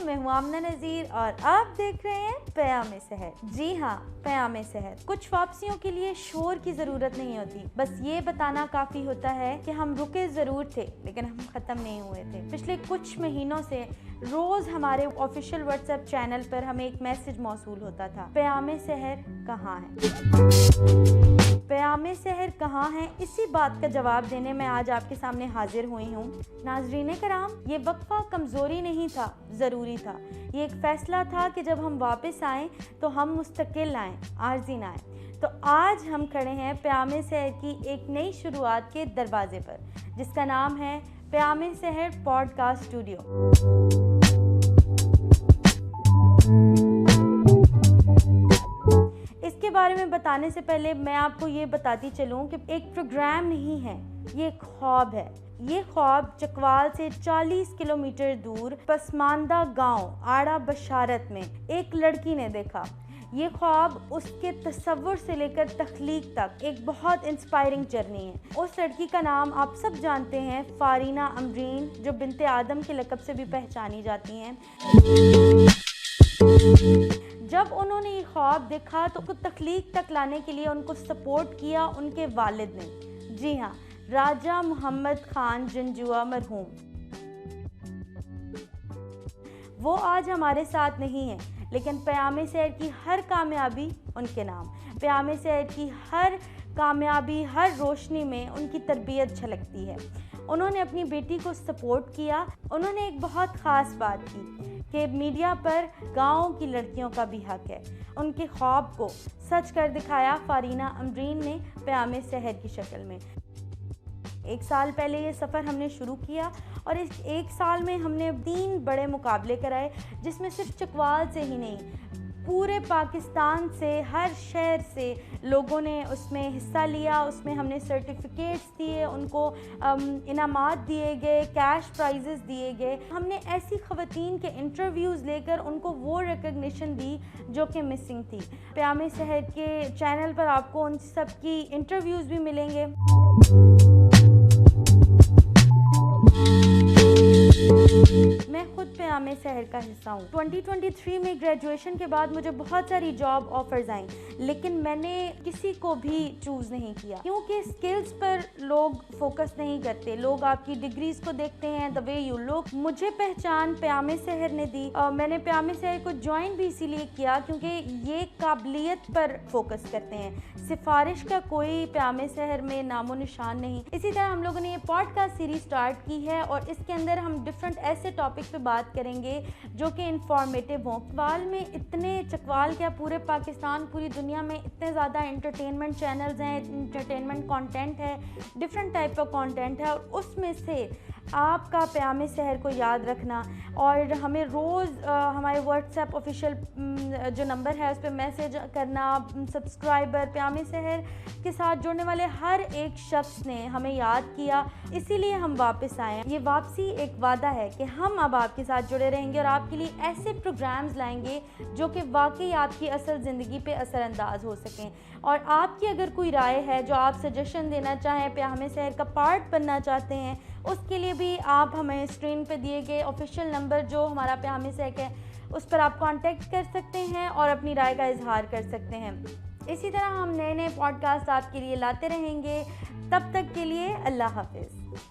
میں ہوں آمنہ نذیر اور آپ دیکھ رہے ہیں پیام سحر. جی ہاں, پیام سحر. کچھ واپسیوں کے لیے شور کی ضرورت نہیں ہوتی, بس یہ بتانا کافی ہوتا ہے کہ ہم رکے ضرور تھے لیکن ہم ختم نہیں ہوئے تھے. پچھلے کچھ مہینوں سے روز ہمارے آفیشیل واٹس ایپ چینل پر ہمیں ایک میسج موصول ہوتا تھا, پیام سحر کہاں ہے. پیام سحر کہاں ہے, اسی بات کا جواب دینے میں آج آپ کے سامنے حاضر ہوئی ہوں. ناظرین کرام, یہ وقفہ کمزوری نہیں تھا, ضروری تھا. یہ ایک فیصلہ تھا کہ جب ہم واپس آئیں تو ہم مستقل آئیں, عارضی نہ آئیں. تو آج ہم کھڑے ہیں پیام سحر کی ایک نئی شروعات کے دروازے پر, جس کا نام ہے پیام سحر پوڈ کاسٹ اسٹوڈیو. اس کے بارے میں بتانے سے پہلے میں آپ کو یہ بتاتی چلوں کہ ایک پروگرام نہیں ہے, یہ ایک خواب ہے. یہ خواب چکوال سے 40 کلومیٹر دور پسماندہ گاؤں آڑا بشارت میں ایک لڑکی نے دیکھا. یہ خواب اس کے تصور سے لے کر تخلیق تک ایک بہت انسپائرنگ جرنی ہے. اس لڑکی کا نام آپ سب جانتے ہیں, فارینہ امرین, جو بنت آدم کے لقب سے بھی پہچانی جاتی ہیں. جب انہوں نے یہ خواب دیکھا تو تخلیق تک لانے کے لیے ان کو سپورٹ کیا ان کے والد نے. جی ہاں, راجہ محمد خان جنجوعہ مرحوم. وہ آج ہمارے ساتھ نہیں ہیں, لیکن پیام سحر کی ہر کامیابی ان کے نام. پیام سحر کی ہر کامیابی, ہر روشنی میں ان کی تربیت جھلکتی ہے. انہوں نے اپنی بیٹی کو سپورٹ کیا. انہوں نے ایک بہت خاص بات کی کہ میڈیا پر گاؤں کی لڑکیوں کا بھی حق ہے. ان کے خواب کو سچ کر دکھایا فارینہ امرین نے پیام سحر کی شکل میں. 1 سال پہلے یہ سفر ہم نے شروع کیا اور اس 1 سال میں ہم نے 3 بڑے مقابلے کرائے, جس میں صرف چکوال سے ہی نہیں, پورے پاکستان سے, ہر شہر سے لوگوں نے اس میں حصہ لیا. اس میں ہم نے سرٹیفکیٹس دیے, ان کو انعامات دیے گئے, کیش پرائزز دیے گئے. ہم نے ایسی خواتین کے انٹرویوز لے کر ان کو وہ ریکگنیشن دی جو کہ مسنگ تھی. پیام سحر کے چینل پر آپ کو ان سب کی انٹرویوز بھی ملیں گے. میں خود پیام سحر کا حصہ ہوں. 2023 میں گریجویشن کے بعد مجھے بہت ساری جاب آفرز آئیں, لیکن میں نے کسی کو بھی چوز نہیں کیا, کیونکہ سکلز پر لوگ فوکس نہیں کرتے. لوگ آپ کی ڈگریز کو دیکھتے ہیں, the way you look. مجھے پہچان پیام سحر نے دی. میں نے پیام سحر کو جوائن بھی اسی لیے کیا کیونکہ یہ قابلیت پر فوکس کرتے ہیں. سفارش کا کوئی پیام سحر میں نام و نشان نہیں. اسی طرح ہم لوگوں نے یہ پوڈ کاسٹ سیریز سٹارٹ کی ہے اور اس کے اندر ہم ڈفرینٹ ایسے ٹاپک پہ بات کریں گے جو کہ انفارمیٹیو ہوں. چکوال میں اتنے, چکوال کیا پورے پاکستان, پوری دنیا میں اتنے زیادہ انٹرٹینمنٹ چینلز ہیں, انٹرٹینمنٹ کانٹینٹ ہے, ڈفرینٹ ٹائپ کا کانٹینٹ ہے, اور اس میں سے آپ کا پیام سحر کو یاد رکھنا اور ہمیں روز ہمارے واٹس ایپ آفیشیل جو نمبر ہے اس پہ میسیج کرنا. سبسکرائبر, پیام سحر کے ساتھ جڑنے والے ہر ایک شخص نے ہمیں یاد کیا, اسی لیے ہم واپس آئے. یہ واپسی ایک وعدہ ہے کہ ہم اب آپ کے ساتھ جڑے رہیں گے اور آپ کے لیے ایسے پروگرامز لائیں گے جو کہ واقعی آپ کی اصل زندگی پہ اثر انداز ہو سکیں. اور آپ کی اگر کوئی رائے ہے جو آپ سجیشن دینا چاہیں, پیام سحر کا پارٹ بننا چاہتے ہیں, اس کے لیے بھی آپ ہمیں اسکرین پہ دیے گئے آفیشیل نمبر جو ہمارا پیام سحر ہے اس پر آپ کانٹیکٹ کر سکتے ہیں اور اپنی رائے کا اظہار کر سکتے ہیں. اسی طرح ہم نئے پوڈ کاسٹ آپ کے لیے لاتے رہیں گے. تب تک کے لیے اللہ حافظ.